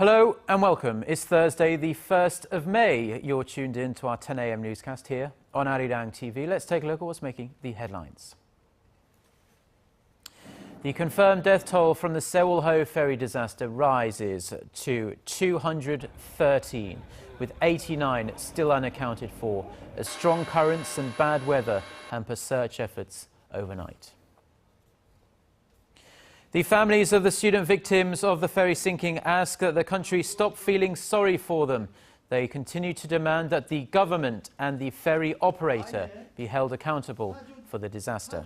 Hello and welcome. It's Thursday, the 1st of May. You're tuned in to our 10 a.m. newscast here on ARIRANG TV. Let's take a look at what's making the headlines. The confirmed death toll from the Sewolho ferry disaster rises to 213, with 89 still unaccounted for, as strong currents and bad weather hamper search efforts overnight. The families of the student victims of the ferry sinking ask that the country stop feeling sorry for them. They continue to demand that the government and the ferry operator be held accountable for the disaster.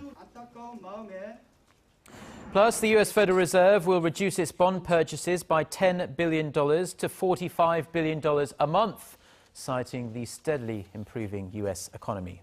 Plus, the US Federal Reserve will reduce its bond purchases by $10 billion to $45 billion a month, citing the steadily improving US economy.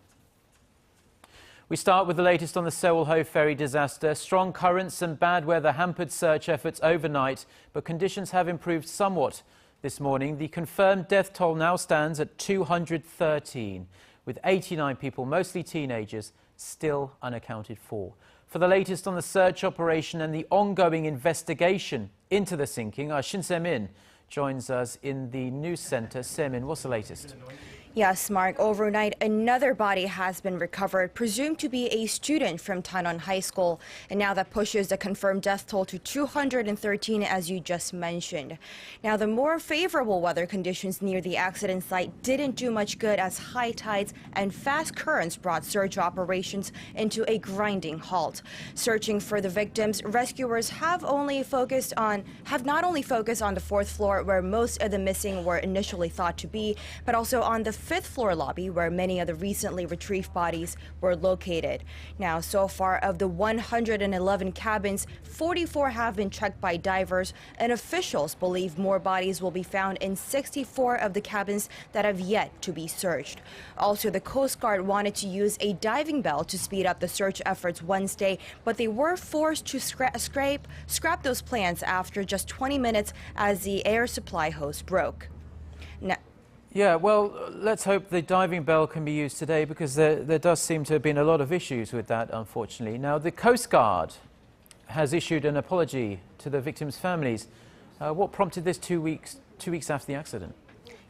We start with the latest on the Sewolho ferry disaster. Strong currents and bad weather hampered search efforts overnight, but conditions have improved somewhat this morning. The confirmed death toll now stands at 213, with 89 people, mostly teenagers, still unaccounted for. For the latest on the search operation and the ongoing investigation into the sinking, our Shin Se-min joins us in the news center. Se-min, what's the latest? Yes, Mark, overnight another body has been recovered, presumed to be a student from Danwon High School. And now that pushes the confirmed death toll to 213, as you just mentioned. Now, the more favorable weather conditions near the accident site didn't do much good, as high tides and fast currents brought search operations into a grinding halt. Searching for the victims, rescuers have not only focused on the fourth floor, where most of the missing were initially thought to be, but also on the fifth floor lobby, where many of the recently retrieved bodies were located. Now, so far, of the 111 cabins, 44 have been checked by divers, and officials believe more bodies will be found in 64 of the cabins that have yet to be searched. Also, the Coast Guard wanted to use a diving bell to speed up the search efforts Wednesday, but they were forced to scrap those plans after just 20 minutes as the air supply hose broke. Now, yeah, well, let's hope the diving bell can be used today, because there does seem to have been a lot of issues with that, unfortunately. Now, the Coast Guard has issued an apology to the victims' families. What prompted this 2 weeks after the accident?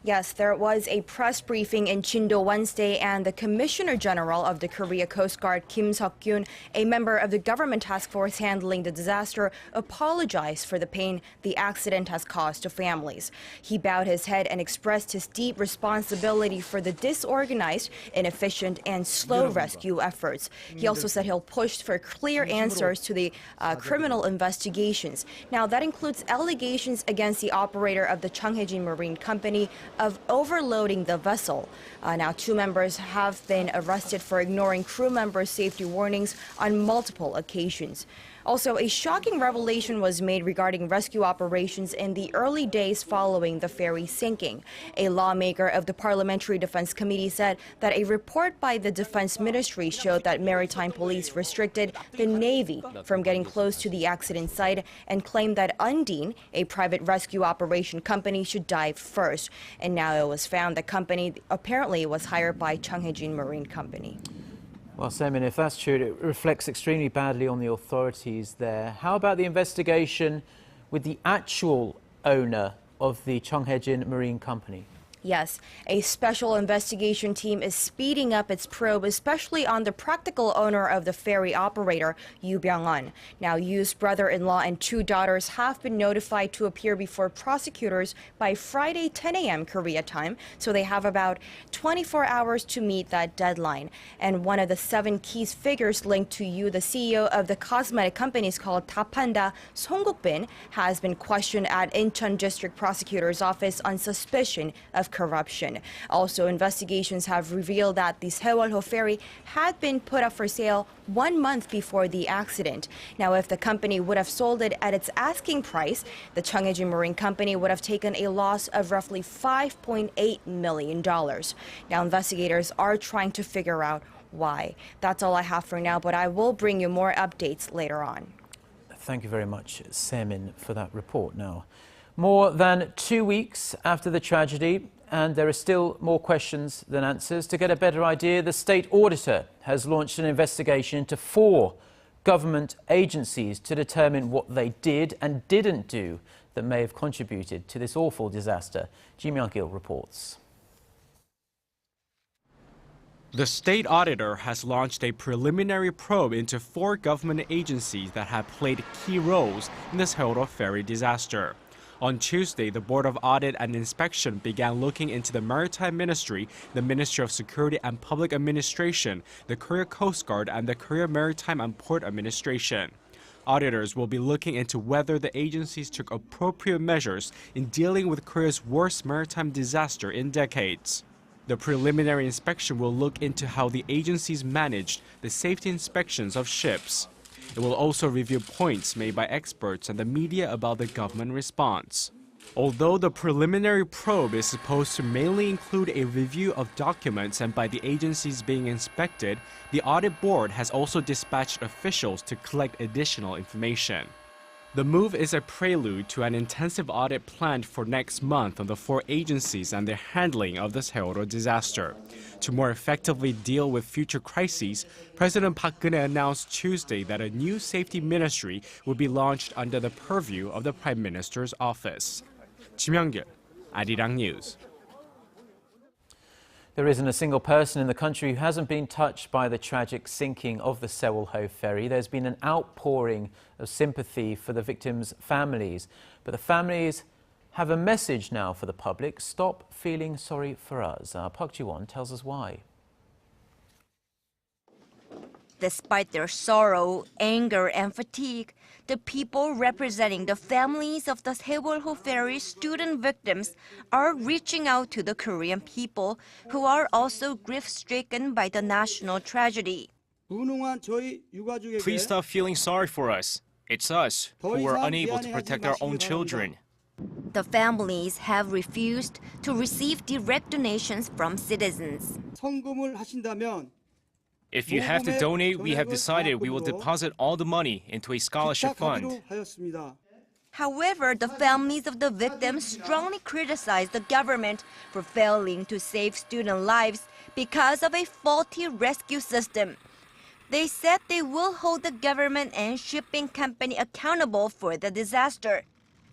Yes, there was a press briefing in Chindo Wednesday, and the Commissioner General of the Korea Coast Guard, Kim Seok-kyun, a member of the government task force handling the disaster, apologized for the pain the accident has caused to families. He bowed his head and expressed his deep responsibility for the disorganized, inefficient, and slow rescue efforts. He also said he'll push for clear answers to the criminal investigations. Now, that includes allegations against the operator of the Chunghae-jin Marine Company of overloading the vessel. Now, 2 members have been arrested for ignoring crew members' safety warnings on multiple occasions. Also, a shocking revelation was made regarding rescue operations in the early days following the ferry sinking. A lawmaker of the Parliamentary Defense Committee said that a report by the Defense Ministry showed that maritime police restricted the Navy from getting close to the accident site, and claimed that Undine, a private rescue operation company, should dive first. And now it was found the company apparently was hired by Chunghae-jin Marine Company. Well, Se-min, if that's true, it reflects extremely badly on the authorities there. How about the investigation with the actual owner of the Chunghae-jin Marine Company? Yes, a special investigation team is speeding up its probe, especially on the practical owner of the ferry operator, Yoo Byung-un. Now, Yoo's brother-in-law and 2 daughters have been notified to appear before prosecutors by Friday 10 a.m. Korea time, so they have about 24 hours to meet that deadline. And one of the 7 key figures linked to Yoo, the CEO of the cosmetic companies called Tapanda, Song Guk-bin, has been questioned at Incheon District Prosecutor's Office on suspicion of corruption. Also, investigations have revealed that the Sewolho ferry had been put up for sale 1 month before the accident. Now, if the company would have sold it at its asking price, the Chunghae-jin Marine Company would have taken a loss of roughly $5.8 million. Now, investigators are trying to figure out why. That's all I have for now, but I will bring you more updates later on. Thank you very much, Se-min, for that report. Now, more than 2 weeks after the tragedy, and there are still more questions than answers. To get a better idea, the state auditor has launched an investigation into 4 government agencies to determine what they did and didn't do that may have contributed to this awful disaster. Ji Myung-gil reports. The state auditor has launched a preliminary probe into 4 government agencies that have played key roles in the Sewolho ferry disaster. On Tuesday, the Board of Audit and Inspection began looking into the Maritime Ministry, the Ministry of Security and Public Administration, the Korea Coast Guard, and the Korea Maritime and Port Administration. Auditors will be looking into whether the agencies took appropriate measures in dealing with Korea's worst maritime disaster in decades. The preliminary inspection will look into how the agencies managed the safety inspections of ships. It will also review points made by experts and the media about the government response. Although the preliminary probe is supposed to mainly include a review of documents and by the agencies being inspected, the audit board has also dispatched officials to collect additional information. The move is a prelude to an intensive audit planned for next month on the 4 agencies and their handling of the Sewolho disaster. To more effectively deal with future crises, President Park Geun-hye announced Tuesday that a new safety ministry would be launched under the purview of the Prime Minister's office. Ji Myung-gil, ARIRANG News. There isn't a single person in the country who hasn't been touched by the tragic sinking of the Sewolho ferry. There's been an outpouring of sympathy for the victims' families. But the families have a message now for the public. Stop feeling sorry for us. Park Ji-won tells us why. Despite their sorrow, anger, and fatigue, the people representing the families of the Sewolho ferry student victims are reaching out to the Korean people who are also grief-stricken by the national tragedy. Please stop feeling sorry for us. It's us who were unable to protect our own children. The families have refused to receive direct donations from citizens. If you have to donate, we have decided we will deposit all the money into a scholarship fund. However, the families of the victims strongly criticize the government for failing to save student lives because of a faulty rescue system. They said they will hold the government and shipping company accountable for the disaster.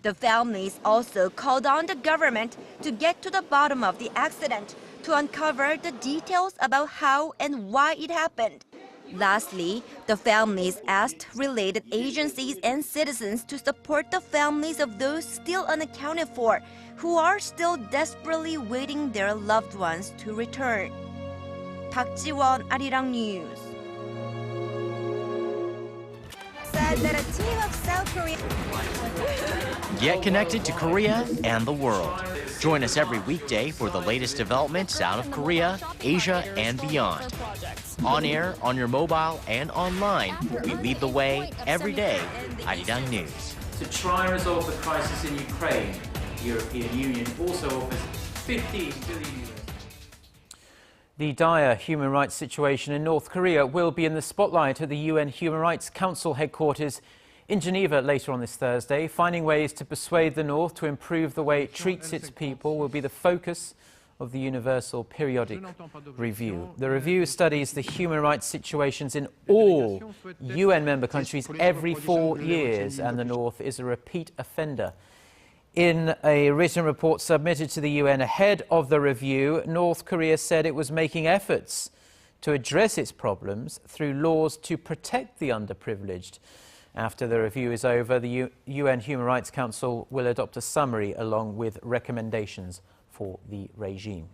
The families also called on the government to get to the bottom of the accident to uncover the details about how and why it happened. Lastly, the families asked related agencies and citizens to support the families of those still unaccounted for, who are still desperately waiting their loved ones to return. Park Ji-won, ARIRANG News. Said that a team of South Korea. Get connected to Korea and the world. Join us every weekday for the latest developments out of Korea, Asia, and beyond. On air, on your mobile, and online, we lead the way every day. ARIRANG News. To try and resolve the crisis in Ukraine, the European Union also offers 15 billion euros. The dire human rights situation in North Korea will be in the spotlight at the UN Human Rights Council headquarters in Geneva later on this Thursday. Finding ways to persuade the North to improve the way it treats its people will be the focus of the Universal Periodic Review. The review studies the human rights situations in all UN member countries every 4 years, and the North is a repeat offender. In a written report submitted to the UN ahead of the review, North Korea said it was making efforts to address its problems through laws to protect the underprivileged. After the review is over, the UN Human Rights Council will adopt a summary along with recommendations for the regime.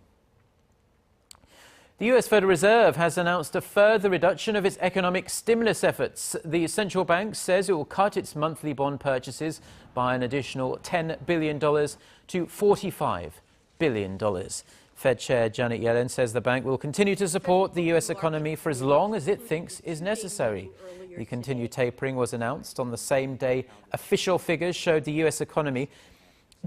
The US Federal Reserve has announced a further reduction of its economic stimulus efforts. The central bank says it will cut its monthly bond purchases by an additional $10 billion to $45 billion. Fed Chair Janet Yellen says the bank will continue to support the US economy for as long as it thinks is necessary. The continued tapering was announced on the same day official figures showed the US economy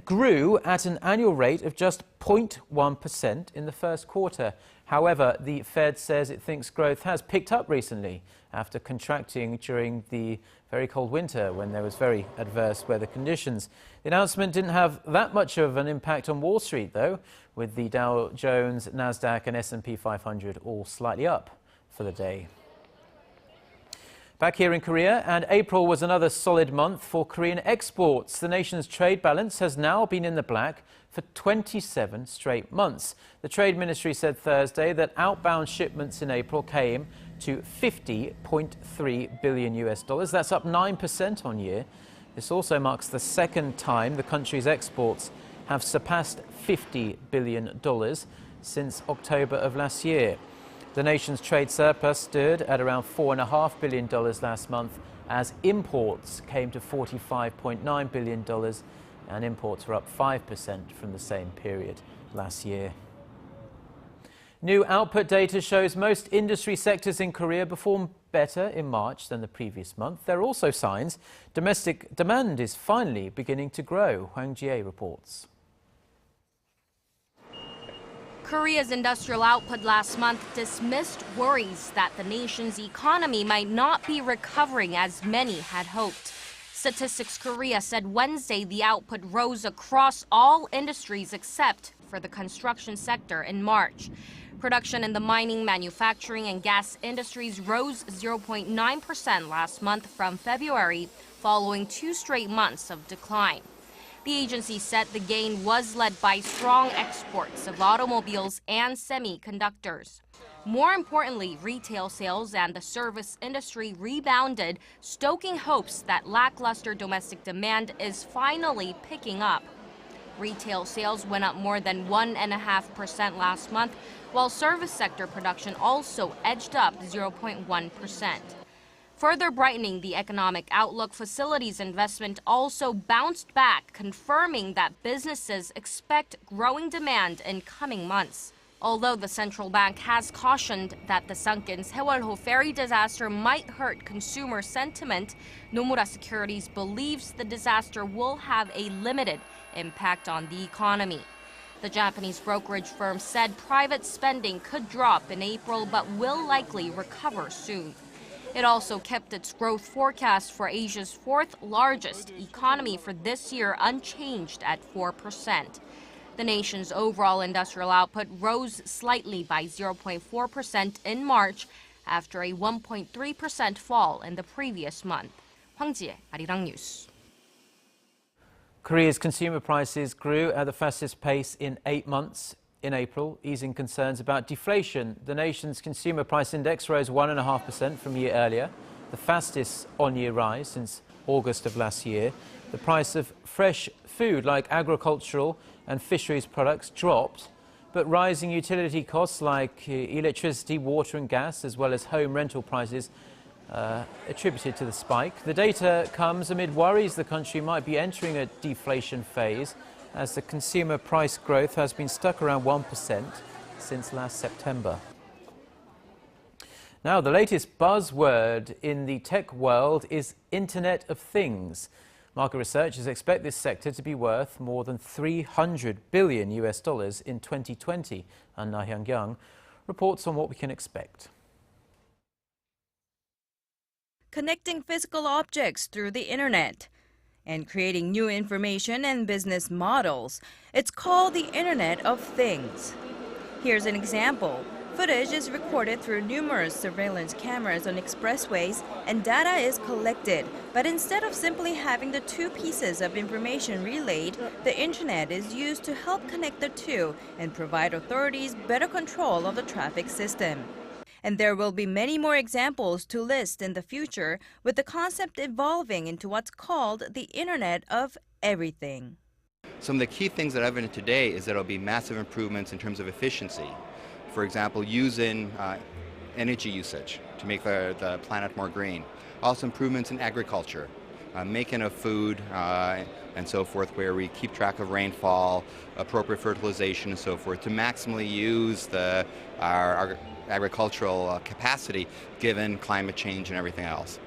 grew at an annual rate of just 0.1% in the first quarter. However, the Fed says it thinks growth has picked up recently after contracting during the very cold winter when there was very adverse weather conditions. The announcement didn't have that much of an impact on Wall Street, though, with the Dow Jones, Nasdaq and S&P 500 all slightly up for the day. Back here in Korea, and April was another solid month for Korean exports. The nation's trade balance has now been in the black for 27 straight months. The Trade Ministry said Thursday that outbound shipments in April came to $50.3 billion. That's up 9% on year. This also marks the second time the country's exports have surpassed $50 billion since October of last year. The nation's trade surplus stood at around $4.5 billion last month as imports came to $45.9 billion and imports were up 5% from the same period last year. New output data shows most industry sectors in Korea performed better in March than the previous month. There are also signs domestic demand is finally beginning to grow. Hwang Ji-ae reports. Korea's industrial output last month dismissed worries that the nation's economy might not be recovering as many had hoped. Statistics Korea said Wednesday the output rose across all industries except for the construction sector in March. Production in the mining, manufacturing, and gas industries rose 0.9% last month from February, following 2 straight months of decline. The agency said the gain was led by strong exports of automobiles and semiconductors. More importantly, retail sales and the service industry rebounded, stoking hopes that lackluster domestic demand is finally picking up. Retail sales went up more than 1.5% last month, while service sector production also edged up 0.1%. Further brightening the economic outlook, facilities investment also bounced back, confirming that businesses expect growing demand in coming months. Although the central bank has cautioned that the sunken Sewolho ferry disaster might hurt consumer sentiment, Nomura Securities believes the disaster will have a limited impact on the economy. The Japanese brokerage firm said private spending could drop in April but will likely recover soon. It also kept its growth forecast for Asia's fourth largest economy for this year unchanged at 4%. The nation's overall industrial output rose slightly by 0.4% in March after a 1.3% fall in the previous month. Hwang Ji-ae, ARIRANG News. Korea's consumer prices grew at the fastest pace in 8 months in April, easing concerns about deflation. The nation's consumer price index rose 1.5% from a year earlier, the fastest on-year rise since August of last year. The price of fresh food like agricultural and fisheries products dropped, but rising utility costs like electricity, water and gas, as well as home rental prices, attributed to the spike. The data comes amid worries the country might be entering a deflation phase, as the consumer price growth has been stuck around 1% since last September. Now, the latest buzzword in the tech world is Internet of Things. Market researchers expect this sector to be worth more than $300 billion in 2020. And Na Hyung-kyung reports on what we can expect. Connecting physical objects through the internet and creating new information and business models. It's called the Internet of Things. Here's an example. Footage is recorded through numerous surveillance cameras on expressways and data is collected. But instead of simply having the two pieces of information relayed, the internet is used to help connect the two and provide authorities better control of the traffic system. And there will be many more examples to list in the future, with the concept evolving into what's called the Internet of Everything. Some of the key things that are evident today is that there will be massive improvements in terms of efficiency. For example, using energy usage to make the planet more green. Also improvements in agriculture, making of food and so forth, where we keep track of rainfall, appropriate fertilization and so forth, to maximally use our agricultural capacity given climate change and everything else.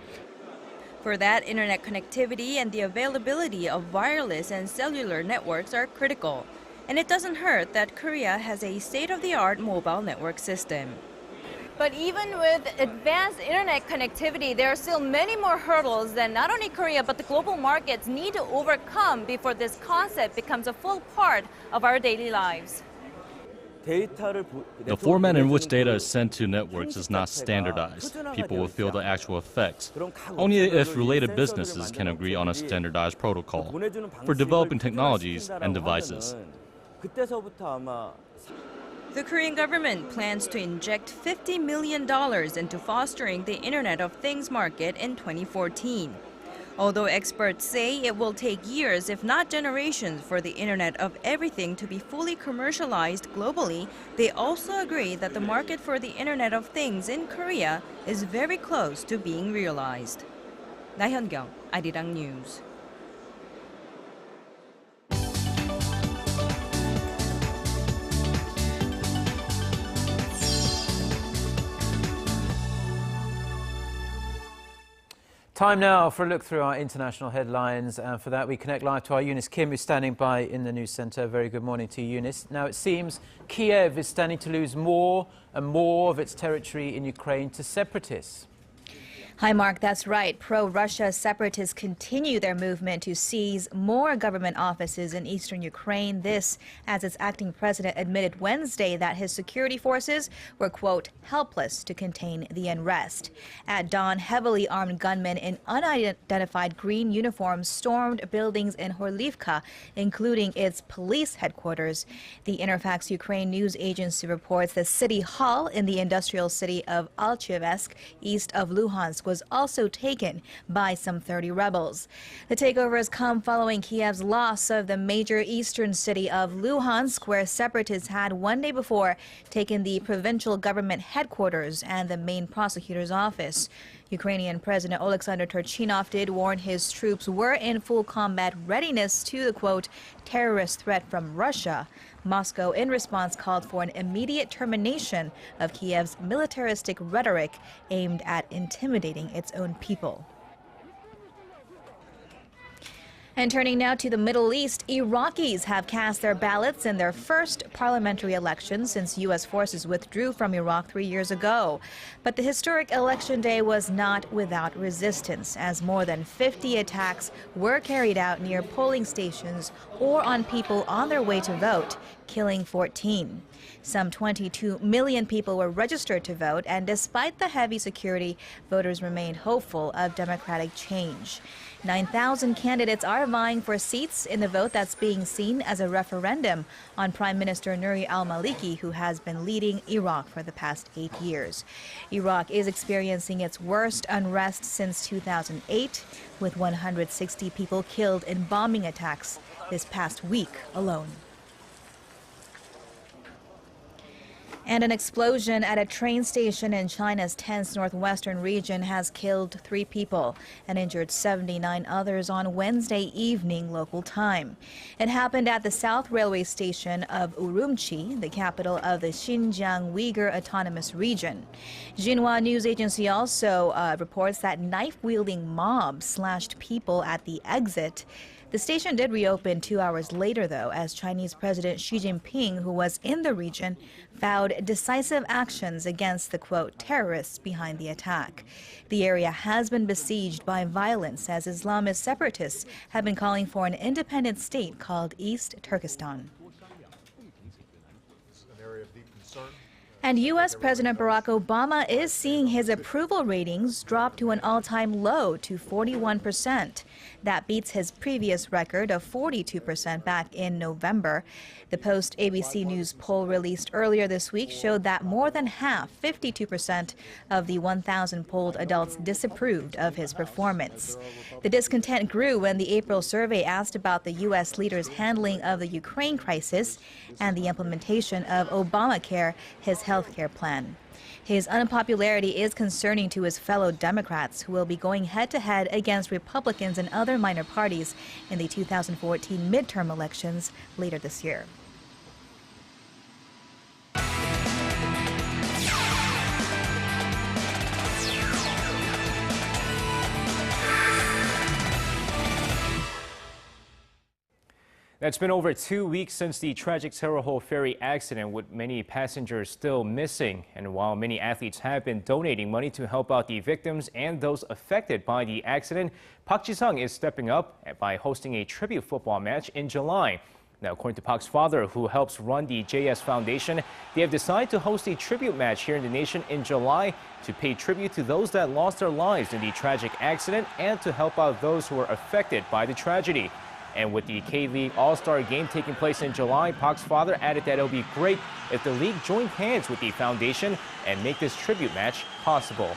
For that, internet connectivity and the availability of wireless and cellular networks are critical. And it doesn't hurt that Korea has a state-of-the-art mobile network system. But even with advanced internet connectivity, there are still many more hurdles that not only Korea but the global markets need to overcome before this concept becomes a full part of our daily lives. The format in which data is sent to networks is not standardized. People will feel the actual effects. Only if related businesses can agree on a standardized protocol for developing technologies and devices. The Korean government plans to inject $50 million into fostering the Internet of Things market in 2014. Although experts say it will take years, if not generations, for the Internet of Everything to be fully commercialized globally, they also agree that the market for the Internet of Things in Korea is very close to being realized. 나현경, 아리랑 뉴스. Time now for a look through our international headlines, and for that we connect live to our Eunice Kim, who's standing by in the news centre. Very good morning to you, Eunice. Now it seems Kiev is standing to lose more and more of its territory in Ukraine to separatists. Hi, Mark. That's right. Pro-Russia separatists continue their movement to seize more government offices in eastern Ukraine. This, as its acting president admitted Wednesday that his security forces were, quote, helpless to contain the unrest. At dawn, heavily armed gunmen in unidentified green uniforms stormed buildings in Horlivka, including its police headquarters. The Interfax Ukraine news agency reports the city hall in the industrial city of Alchevsk, east of Luhansk, was also taken by some 30 rebels. The takeover has come following Kiev's loss of the major eastern city of Luhansk, where separatists had one day before taken the provincial government headquarters and the main prosecutor's office. Ukrainian President Oleksandr Turchinov did warn his troops were in full combat readiness to the, quote, terrorist threat from Russia. Moscow, in response, called for an immediate termination of Kiev's militaristic rhetoric aimed at intimidating its own people. And turning now to the Middle East, Iraqis have cast their ballots in their first parliamentary election since U.S. forces withdrew from Iraq 3 years ago. But the historic election day was not without resistance, as more than 50 attacks were carried out near polling stations or on people on their way to vote, killing 14. Some 22 million people were registered to vote, and despite the heavy security, voters remained hopeful of democratic change. 9,000 candidates are vying for seats in the vote that's being seen as a referendum on Prime Minister Nouri al-Maliki, who has been leading Iraq for the past 8 years. Iraq is experiencing its worst unrest since 2008, with 160 people killed in bombing attacks this past week alone. And an explosion at a train station in China's tense northwestern region has killed 3 people and injured 79 others on Wednesday evening local time. It happened at the South Railway Station of Urumqi, the capital of the Xinjiang Uyghur Autonomous Region. Xinhua news agency also reports that knife-wielding mobs slashed people at the exit. The station did reopen 2 hours later, though, as Chinese President Xi Jinping, who was in the region, vowed decisive actions against the, quote, terrorists behind the attack. The area has been besieged by violence as Islamist separatists have been calling for an independent state called East Turkestan. And U.S. President Barack Obama is seeing his approval ratings drop to an all-time low to 41%. That beats his previous record of 42% back in November. The post-ABC News poll released earlier this week showed that more than half, 52%, of the 1,000 polled adults disapproved of his performance. The discontent grew when the April survey asked about the U.S. leader's handling of the Ukraine crisis and the implementation of Obamacare, his health care plan. His unpopularity is concerning to his fellow Democrats, who will be going head-to-head against Republicans and other minor parties in the 2014 midterm elections later this year. It's been over 2 weeks since the tragic Sewolho ferry accident, with many passengers still missing. And while many athletes have been donating money to help out the victims and those affected by the accident, Park Ji-sung is stepping up by hosting a tribute football match in July. Now, according to Park's father, who helps run the JS Foundation, they have decided to host a tribute match here in the nation in July to pay tribute to those that lost their lives in the tragic accident and to help out those who were affected by the tragedy. And with the K-League All-Star game taking place in July, Park's father added that it would be great if the league joined hands with the foundation and make this tribute match possible.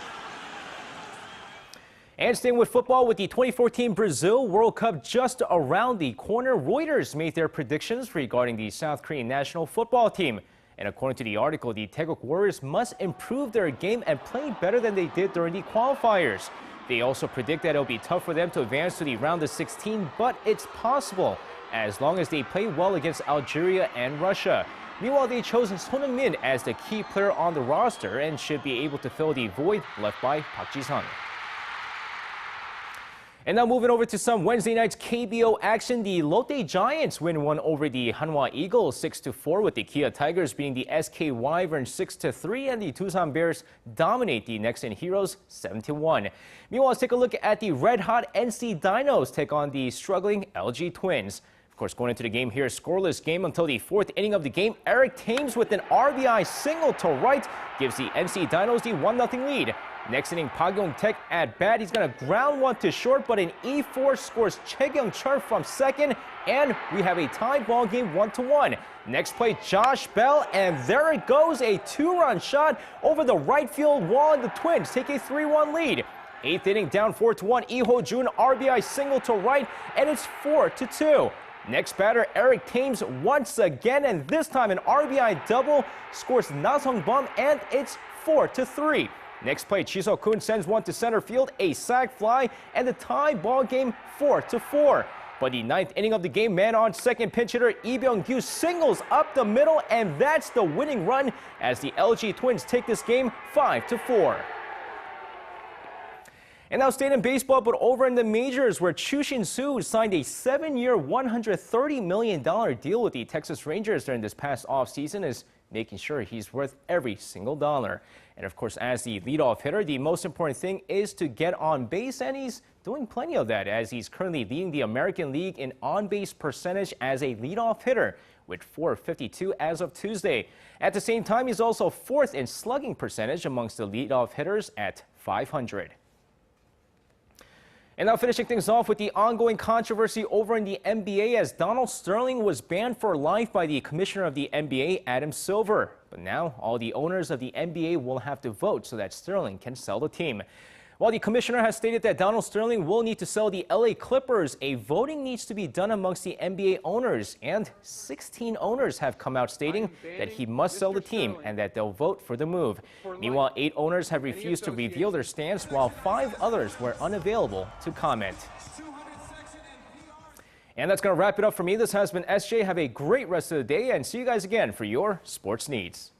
And staying with football, with the 2014 Brazil World Cup just around the corner, Reuters made their predictions regarding the South Korean national football team. And according to the article, the Taeguk Warriors must improve their game and play better than they did during the qualifiers. They also predict that it'll be tough for them to advance to the round of 16, but it's possible as long as they play well against Algeria and Russia. Meanwhile, they chose Shin Se-min as the key player on the roster and should be able to fill the void left by Park Ji-sung. And now moving over to some Wednesday night's KBO action, the Lotte Giants win one over the Hanwha Eagles 6-4, with the Kia Tigers beating the SK Wyverns 6-3, and the Tusan Bears dominate the Nexen Heroes 7-1. Meanwhile, let's take a look at the red-hot NC Dinos take on the struggling LG Twins. Of course, going into the game here, scoreless game until the fourth inning of the game. Eric Thames with an RBI single to right gives the NC Dinos the 1-0 lead. Next inning, Park Yong-taek at bat. He's going to ground one to short, but in E4 scores Chae Kyung-chul from second, and we have a tie ball game 1-1. Next play, Josh Bell, and there it goes, a two-run shot over the right field wall, and the Twins take a 3-1 lead. Eighth inning, down 4-1, Lee Ho-jun RBI single to right, and it's 4-2. Next batter, Eric Thames once again, and this time an RBI double scores Na Sung-bum, and it's 4-3. Next play, Chi Seok-kun sends one to center field, a sac fly, and the tie ball game 4-4. But the ninth inning of the game, man on second, pinch hitter Lee Byung-gyu singles up the middle, and that's the winning run as the LG Twins take this game 5-4. And now staying in baseball, but over in the majors, where Choo Shin-soo signed a 7-year, $130 million deal with the Texas Rangers during this past offseason, is making sure he's worth every single dollar. And of course, as the leadoff hitter, the most important thing is to get on base, and he's doing plenty of that as he's currently leading the American League in on-base percentage as a leadoff hitter with .452 as of Tuesday. At the same time, he's also fourth in slugging percentage amongst the leadoff hitters at .500. And now finishing things off with the ongoing controversy over in the NBA, as Donald Sterling was banned for life by the commissioner of the NBA, Adam Silver. But now all the owners of the NBA will have to vote so that Sterling can sell the team. While the commissioner has stated that Donald Sterling will need to sell the LA Clippers, a voting needs to be done amongst the NBA owners, and 16 owners have come out stating that he must sell the team and that they'll vote for the move. Meanwhile, 8 owners have refused to reveal their stance, while 5 others were unavailable to comment. And that's going to wrap it up for me. This has been SJ. Have a great rest of the day, and see you guys again for your sports needs.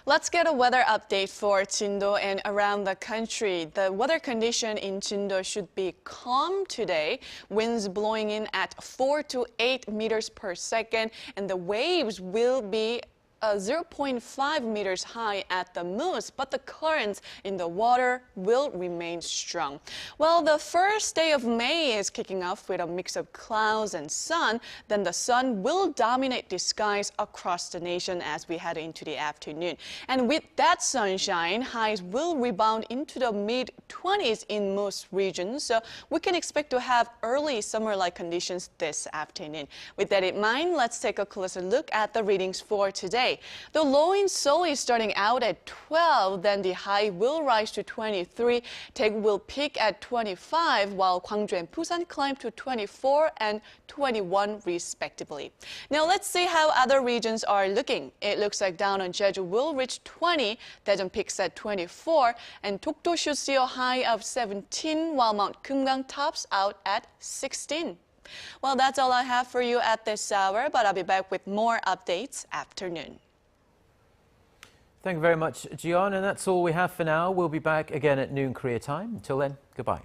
Let's get a weather update for Jindo and around the country. The weather condition in Jindo should be calm today. Winds blowing in at 4 to 8 meters per second, and the waves will be 0.5 meters high at the most, but the currents in the water will remain strong. Well, the first day of May is kicking off with a mix of clouds and sun. Then the sun will dominate the skies across the nation as we head into the afternoon. And with that sunshine, highs will rebound into the mid-20s in most regions. So we can expect to have early summer-like conditions this afternoon. With that in mind, let's take a closer look at the readings for today. today. The low in Seoul is starting out at 12, then the high will rise to 23. Daegu will peak at 25, while Gwangju and Busan climb to 24 and 21 respectively. Now let's see how other regions are looking. It looks like down on Jeju will reach 20, Daejeon peaks at 24, and Dokdo should see a high of 17, while Mount Kumgang tops out at 16. Well, that's all I have for you at this hour, but I'll be back with more updates after noon. Thank you very much, Jiyeon, and that's all we have for now. We'll be back again at noon Korea time. Until then, goodbye.